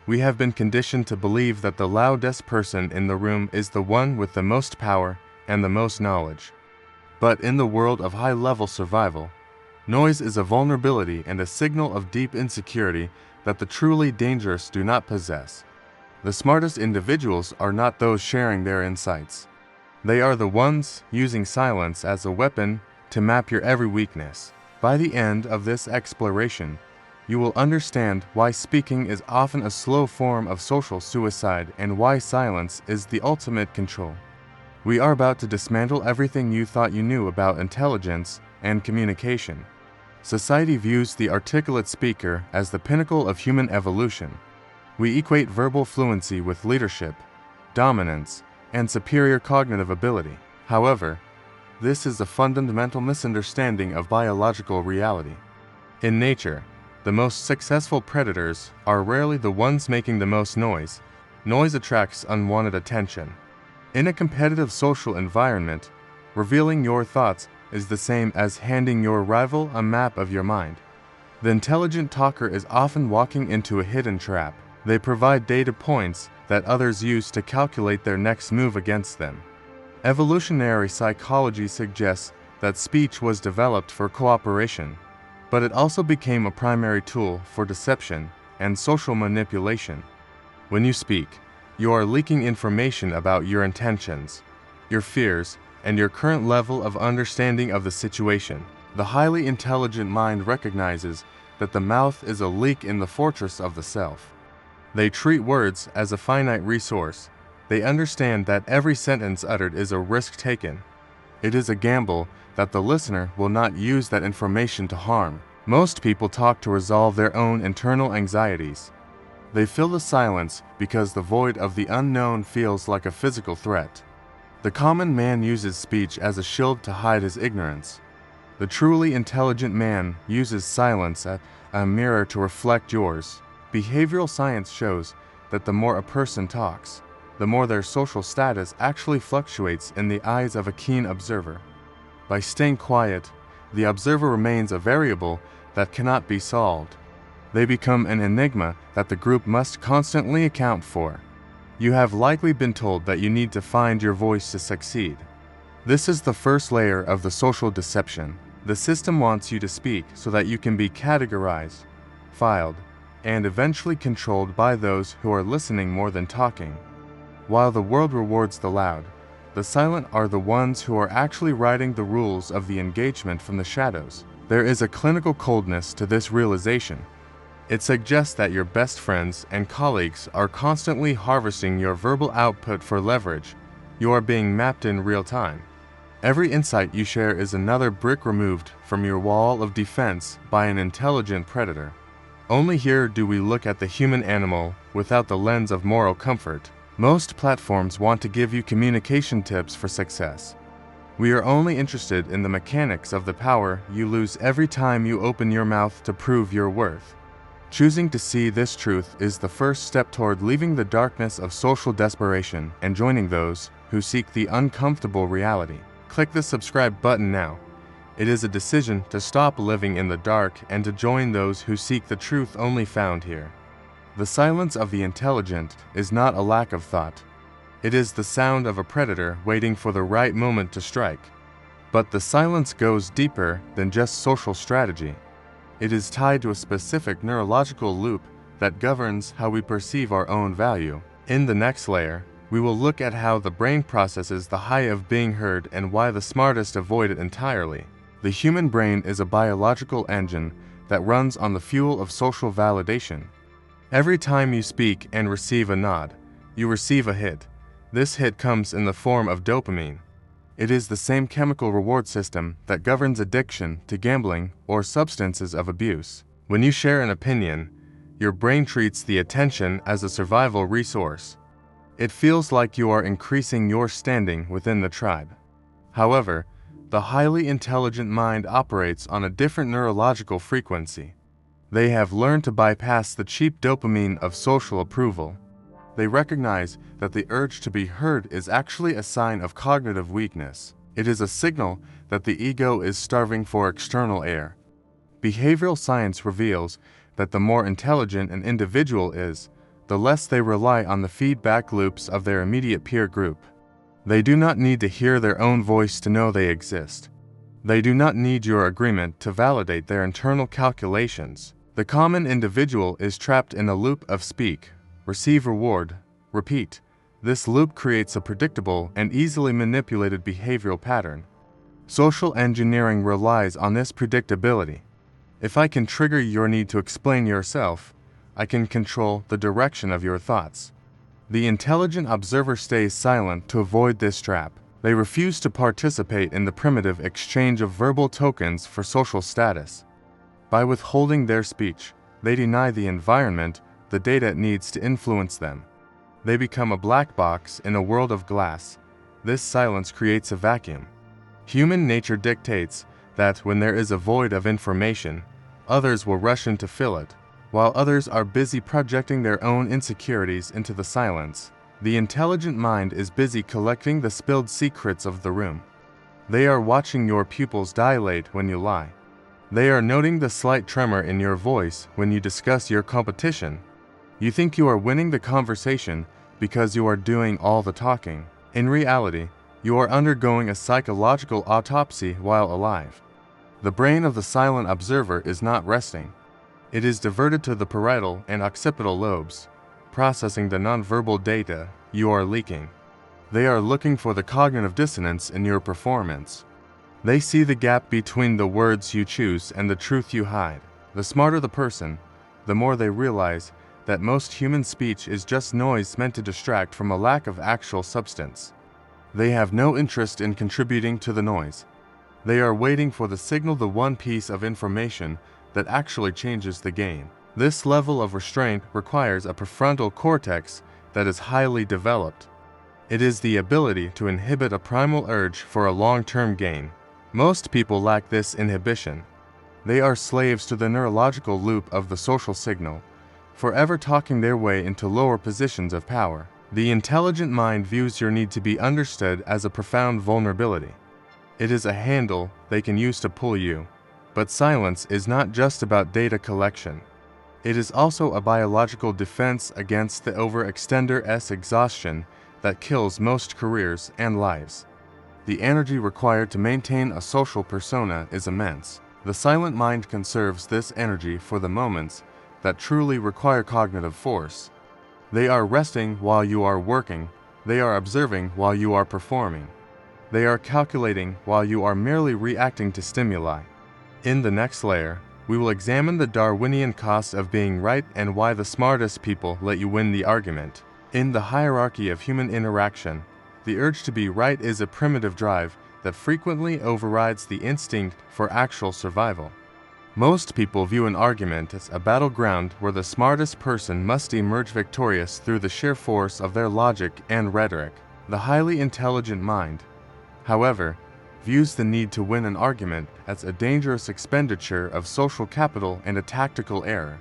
We have been conditioned to believe that the loudest person in the room is the one with the most power and the most knowledge. But in the world of high-level survival, noise is a vulnerability and a signal of deep insecurity that the truly dangerous do not possess. The smartest individuals are not those sharing their insights. They are the ones using silence as a weapon to map your every weakness. By the end of this exploration, you will understand why speaking is often a slow form of social suicide and why silence is the ultimate control. We are about to dismantle everything you thought you knew about intelligence and communication. Society views the articulate speaker as the pinnacle of human evolution. We equate verbal fluency with leadership, dominance, and superior cognitive ability. However, this is a fundamental misunderstanding of biological reality. In nature, the most successful predators are rarely the ones making the most noise. Noise attracts unwanted attention. In a competitive social environment, revealing your thoughts is the same as handing your rival a map of your mind. The intelligent talker is often walking into a hidden trap. They provide data points that others use to calculate their next move against them. Evolutionary psychology suggests that speech was developed for cooperation, but it also became a primary tool for deception and social manipulation. When you speak, you are leaking information about your intentions, your fears, and your current level of understanding of the situation. The highly intelligent mind recognizes that the mouth is a leak in the fortress of the self. They treat words as a finite resource. They understand that every sentence uttered is a risk taken. It is a gamble that the listener will not use that information to harm. Most people talk to resolve their own internal anxieties. They fill the silence because the void of the unknown feels like a physical threat. The common man uses speech as a shield to hide his ignorance. The truly intelligent man uses silence as a mirror to reflect yours. Behavioral science shows that the more a person talks, the more their social status actually fluctuates in the eyes of a keen observer. By staying quiet, the observer remains a variable that cannot be solved. They become an enigma that the group must constantly account for. You have likely been told that you need to find your voice to succeed. This is the first layer of the social deception. The system wants you to speak so that you can be categorized, filed, and eventually controlled by those who are listening more than talking. While the world rewards the loud, the silent are the ones who are actually writing the rules of the engagement from the shadows. There is a clinical coldness to this realization. It suggests that your best friends and colleagues are constantly harvesting your verbal output for leverage. You are being mapped in real time. Every insight you share is another brick removed from your wall of defense by an intelligent predator. Only here do we look at the human animal without the lens of moral comfort. Most platforms want to give you communication tips for success. We are only interested in the mechanics of the power you lose every time you open your mouth to prove your worth. Choosing to see this truth is the first step toward leaving the darkness of social desperation and joining those who seek the uncomfortable reality. Click the subscribe button now. It is a decision to stop living in the dark and to join those who seek the truth only found here. The silence of the intelligent is not a lack of thought. It is the sound of a predator waiting for the right moment to strike. But the silence goes deeper than just social strategy. It is tied to a specific neurological loop that governs how we perceive our own value. In the next layer, we will look at how the brain processes the high of being heard and why the smartest avoid it entirely. The human brain is a biological engine that runs on the fuel of social validation. Every time you speak and receive a nod, you receive a hit. This hit comes in the form of dopamine. It is the same chemical reward system that governs addiction to gambling or substances of abuse. When you share an opinion, your brain treats the attention as a survival resource. It feels like you are increasing your standing within the tribe. However, the highly intelligent mind operates on a different neurological frequency. They have learned to bypass the cheap dopamine of social approval. They recognize that the urge to be heard is actually a sign of cognitive weakness. It is a signal that the ego is starving for external air. Behavioral science reveals that the more intelligent an individual is, the less they rely on the feedback loops of their immediate peer group. They do not need to hear their own voice to know they exist. They do not need your agreement to validate their internal calculations. The common individual is trapped in a loop of speak, receive reward, repeat. This loop creates a predictable and easily manipulated behavioral pattern. Social engineering relies on this predictability. If I can trigger your need to explain yourself, I can control the direction of your thoughts. The intelligent observer stays silent to avoid this trap. They refuse to participate in the primitive exchange of verbal tokens for social status. By withholding their speech, they deny the environment the data needs to influence them. They become a black box in a world of glass. This silence creates a vacuum. Human nature dictates that when there is a void of information, others will rush in to fill it. While others are busy projecting their own insecurities into the silence, the intelligent mind is busy collecting the spilled secrets of the room. They are watching your pupils dilate when you lie. They are noting the slight tremor in your voice when you discuss your competition. You think you are winning the conversation because you are doing all the talking. In reality, you are undergoing a psychological autopsy while alive. The brain of the silent observer is not resting. It is diverted to the parietal and occipital lobes, processing the nonverbal data you are leaking. They are looking for the cognitive dissonance in your performance. They see the gap between the words you choose and the truth you hide. The smarter the person, the more they realize that most human speech is just noise meant to distract from a lack of actual substance. They have no interest in contributing to the noise. They are waiting for the signal, the one piece of information that actually changes the game. This level of restraint requires a prefrontal cortex that is highly developed. It is the ability to inhibit a primal urge for a long-term gain. Most people lack this inhibition. They are slaves to the neurological loop of the social signal, forever talking their way into lower positions of power. The intelligent mind views your need to be understood as a profound vulnerability. It is a handle they can use to pull you. But silence is not just about data collection. It is also a biological defense against the overextender's exhaustion that kills most careers and lives. The energy required to maintain a social persona is immense. The silent mind conserves this energy for the moments that truly require cognitive force. They are resting while you are working. They are observing while you are performing. They are calculating while you are merely reacting to stimuli. In the next layer, we will examine the Darwinian cost of being right and why the smartest people let you win the argument. In the hierarchy of human interaction, the urge to be right is a primitive drive that frequently overrides the instinct for actual survival. Most people view an argument as a battleground where the smartest person must emerge victorious through the sheer force of their logic and rhetoric. The highly intelligent mind, however, views the need to win an argument as a dangerous expenditure of social capital and a tactical error.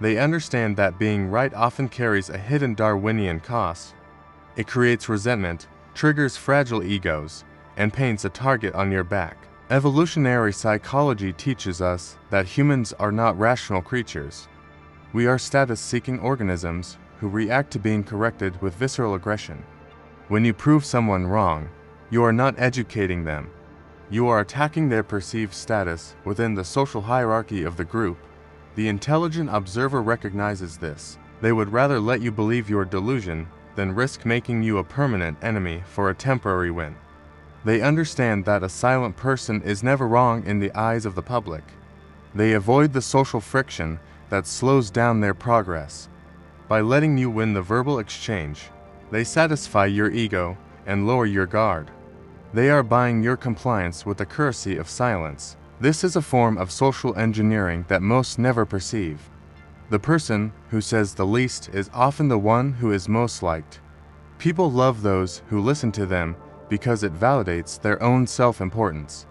They understand that being right often carries a hidden Darwinian cost. It creates resentment, triggers fragile egos, and paints a target on your back. Evolutionary psychology teaches us that humans are not rational creatures. We are status-seeking organisms who react to being corrected with visceral aggression. When you prove someone wrong, you are not educating them. You are attacking their perceived status within the social hierarchy of the group. The intelligent observer recognizes this. They would rather let you believe your delusion than risk making you a permanent enemy for a temporary win. They understand that a silent person is never wrong in the eyes of the public. They avoid the social friction that slows down their progress. By letting you win the verbal exchange, they satisfy your ego and lower your guard. They are buying your compliance with the currency of silence. This is a form of social engineering that most never perceive. The person who says the least is often the one who is most liked. People love those who listen to them because it validates their own self-importance.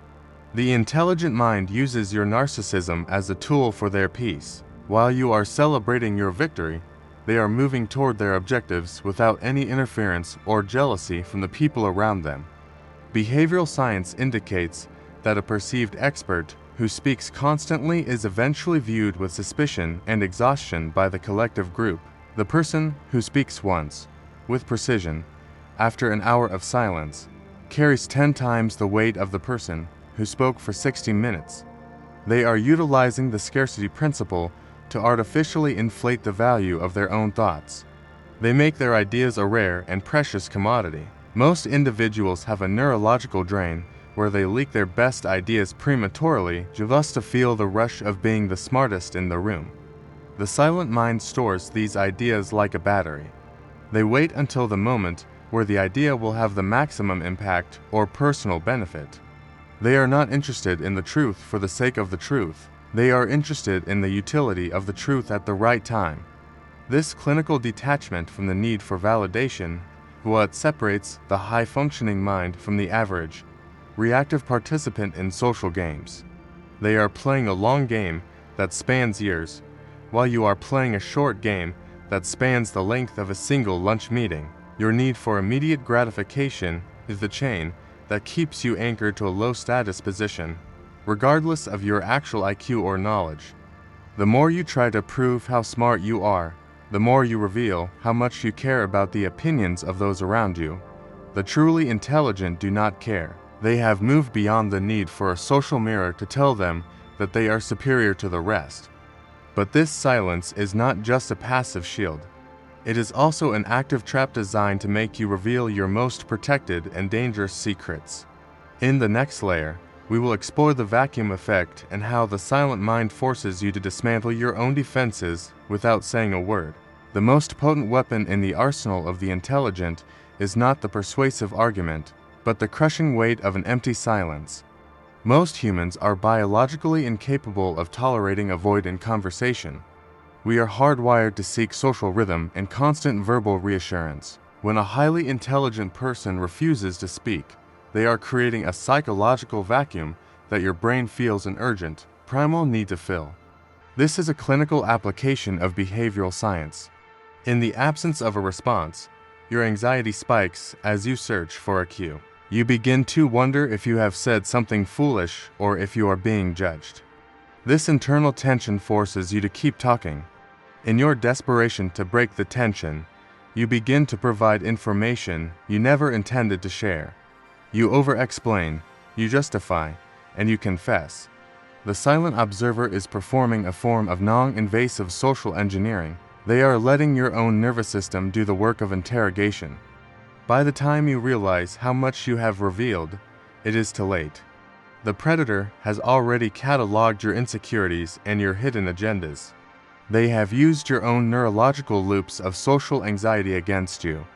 The intelligent mind uses your narcissism as a tool for their peace. While you are celebrating your victory, they are moving toward their objectives without any interference or jealousy from the people around them. Behavioral science indicates that a perceived expert who speaks constantly is eventually viewed with suspicion and exhaustion by the collective group. The person who speaks once, with precision, after an hour of silence, carries 10 times the weight of the person who spoke for 60 minutes. They are utilizing the scarcity principle to artificially inflate the value of their own thoughts. They make their ideas a rare and precious commodity. Most individuals have a neurological drain where they leak their best ideas prematurely just to feel the rush of being the smartest in the room. The silent mind stores these ideas like a battery. They wait until the moment where the idea will have the maximum impact or personal benefit. They are not interested in the truth for the sake of the truth. They are interested in the utility of the truth at the right time. This clinical detachment from the need for validation is what separates the high-functioning mind from the average, reactive participant in social games. They are playing a long game that spans years, while you are playing a short game that spans the length of a single lunch meeting. Your need for immediate gratification is the chain that keeps you anchored to a low-status position, regardless of your actual IQ or knowledge. The more you try to prove how smart you are, the more you reveal how much you care about the opinions of those around you. The truly intelligent do not care. They have moved beyond the need for a social mirror to tell them that they are superior to the rest. But this silence is not just a passive shield. It is also an active trap designed to make you reveal your most protected and dangerous secrets. In the next layer, we will explore the vacuum effect and how the silent mind forces you to dismantle your own defenses without saying a word. The most potent weapon in the arsenal of the intelligent is not the persuasive argument, but the crushing weight of an empty silence. Most humans are biologically incapable of tolerating avoidant conversation. We are hardwired to seek social rhythm and constant verbal reassurance. When a highly intelligent person refuses to speak, they are creating a psychological vacuum that your brain feels an urgent, primal need to fill. This is a clinical application of behavioral science. In the absence of a response, your anxiety spikes as you search for a cue. You begin to wonder if you have said something foolish or if you are being judged. This internal tension forces you to keep talking. In your desperation to break the tension, you begin to provide information you never intended to share. You over-explain, you justify, and you confess. The silent observer is performing a form of non-invasive social engineering. They are letting your own nervous system do the work of interrogation. By the time you realize how much you have revealed, it is too late. The predator has already cataloged your insecurities and your hidden agendas. They have used your own neurological loops of social anxiety against you.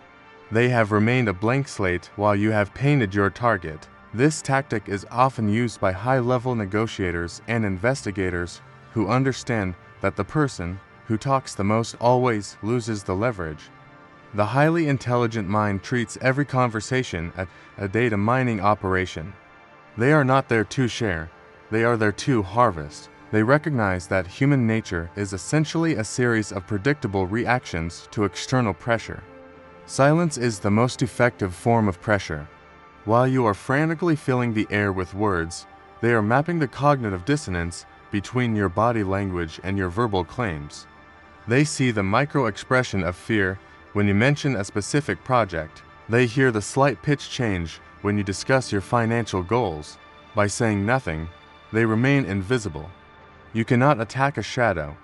They have remained a blank slate while you have painted your target. This tactic is often used by high-level negotiators and investigators who understand that the person who talks the most always loses the leverage. The highly intelligent mind treats every conversation as a data mining operation. They are not there to share, they are there to harvest. They recognize that human nature is essentially a series of predictable reactions to external pressure. Silence is the most effective form of pressure. While you are frantically filling the air with words, they are mapping the cognitive dissonance between your body language and your verbal claims. They see the micro-expression of fear when you mention a specific project. They hear the slight pitch change when you discuss your financial goals. By saying nothing, they remain invisible. You cannot attack a shadow,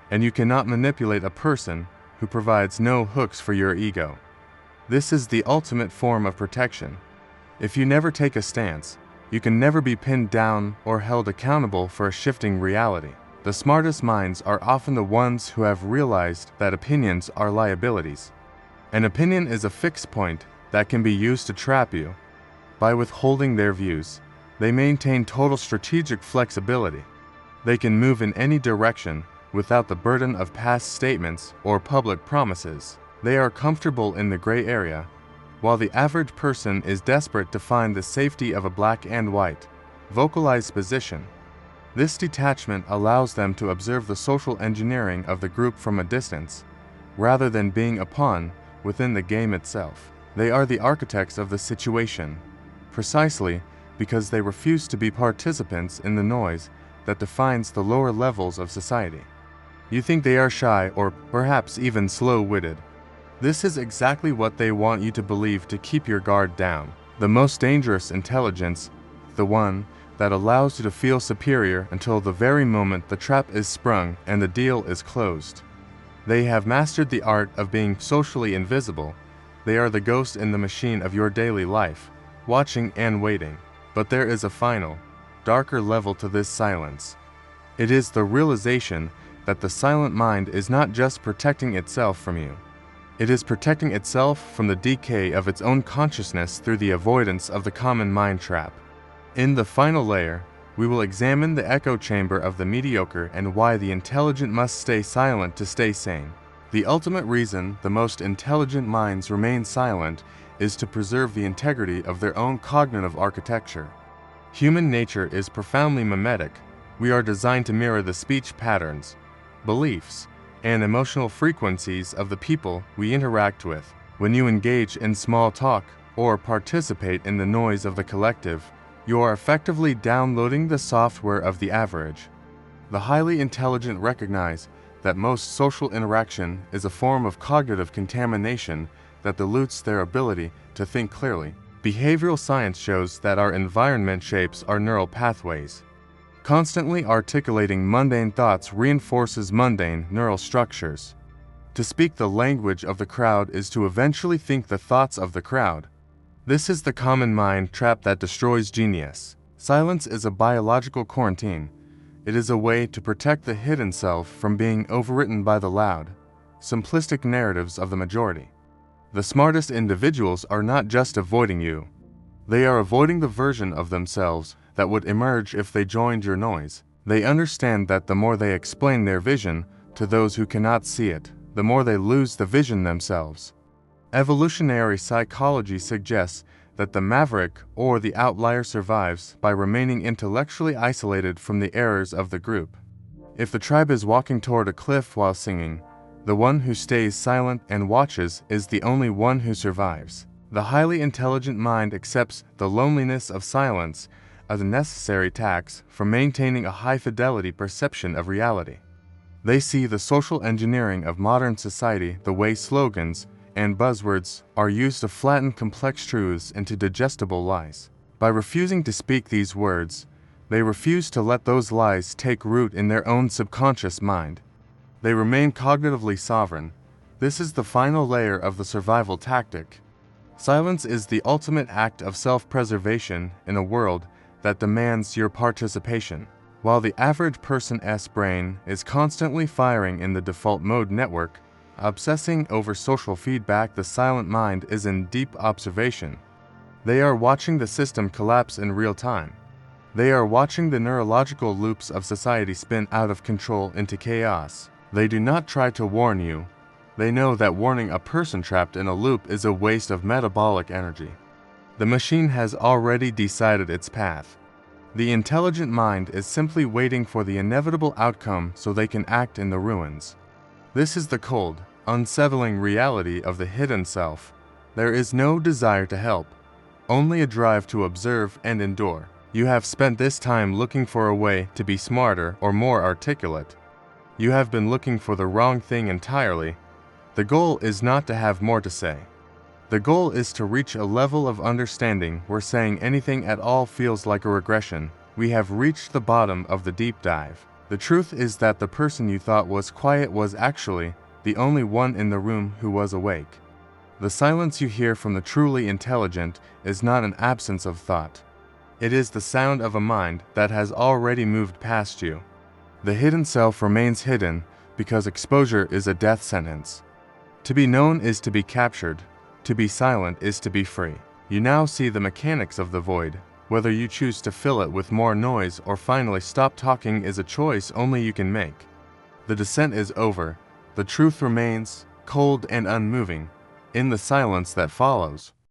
and you cannot manipulate a person who provides no hooks for your ego. This is the ultimate form of protection. If you never take a stance, you can never be pinned down or held accountable for a shifting reality. The smartest minds are often the ones who have realized that opinions are liabilities. An opinion is a fixed point that can be used to trap you. By withholding their views, they maintain total strategic flexibility. They can move in any direction without the burden of past statements or public promises. They are comfortable in the gray area, while the average person is desperate to find the safety of a black and white, vocalized position. This detachment allows them to observe the social engineering of the group from a distance, rather than being a pawn within the game itself. They are the architects of the situation, precisely because they refuse to be participants in the noise that defines the lower levels of society. You think they are shy or perhaps even slow-witted. This is exactly what they want you to believe to keep your guard down. The most dangerous intelligence, the one that allows you to feel superior until the very moment the trap is sprung and the deal is closed. They have mastered the art of being socially invisible. They are the ghost in the machine of your daily life, watching and waiting. But there is a final, darker level to this silence. It is the realization that the silent mind is not just protecting itself from you. It is protecting itself from the decay of its own consciousness through the avoidance of the common mind trap. In the final layer, we will examine the echo chamber of the mediocre and why the intelligent must stay silent to stay sane. The ultimate reason the most intelligent minds remain silent is to preserve the integrity of their own cognitive architecture. Human nature is profoundly mimetic. We are designed to mirror the speech patterns, beliefs, and emotional frequencies of the people we interact with. When you engage in small talk or participate in the noise of the collective, you are effectively downloading the software of the average. The highly intelligent recognize that most social interaction is a form of cognitive contamination that dilutes their ability to think clearly. Behavioral science shows that our environment shapes our neural pathways. Constantly articulating mundane thoughts reinforces mundane neural structures. To speak the language of the crowd is to eventually think the thoughts of the crowd. This is the common mind trap that destroys genius. Silence is a biological quarantine. It is a way to protect the hidden self from being overwritten by the loud, simplistic narratives of the majority. The smartest individuals are not just avoiding you. They are avoiding the version of themselves that would emerge if they joined your noise. They understand that the more they explain their vision to those who cannot see it, the more they lose the vision themselves. Evolutionary psychology suggests that the maverick or the outlier survives by remaining intellectually isolated from the errors of the group. If the tribe is walking toward a cliff while singing, the one who stays silent and watches is the only one who survives. The highly intelligent mind accepts the loneliness of silence as a necessary tax for maintaining a high-fidelity perception of reality. They see the social engineering of modern society the way slogans and buzzwords are used to flatten complex truths into digestible lies. By refusing to speak these words, they refuse to let those lies take root in their own subconscious mind. They remain cognitively sovereign. This is the final layer of the survival tactic. Silence is the ultimate act of self-preservation in a world that demands your participation. While the average person's brain is constantly firing in the default mode network, obsessing over social feedback, the silent mind is in deep observation. They are watching the system collapse in real time. They are watching the neurological loops of society spin out of control into chaos. They do not try to warn you. They know that warning a person trapped in a loop is a waste of metabolic energy. The machine has already decided its path. The intelligent mind is simply waiting for the inevitable outcome so they can act in the ruins. This is the cold, unsettling reality of the hidden self. There is no desire to help, only a drive to observe and endure. You have spent this time looking for a way to be smarter or more articulate. You have been looking for the wrong thing entirely. The goal is not to have more to say. The goal is to reach a level of understanding where saying anything at all feels like a regression. We have reached the bottom of the deep dive. The truth is that the person you thought was quiet was actually the only one in the room who was awake. The silence you hear from the truly intelligent is not an absence of thought. It is the sound of a mind that has already moved past you. The hidden self remains hidden because exposure is a death sentence. To be known is to be captured. To be silent is to be free. You now see the mechanics of the void. Whether you choose to fill it with more noise or finally stop talking is a choice only you can make. The descent is over. The truth remains, cold and unmoving, in the silence that follows.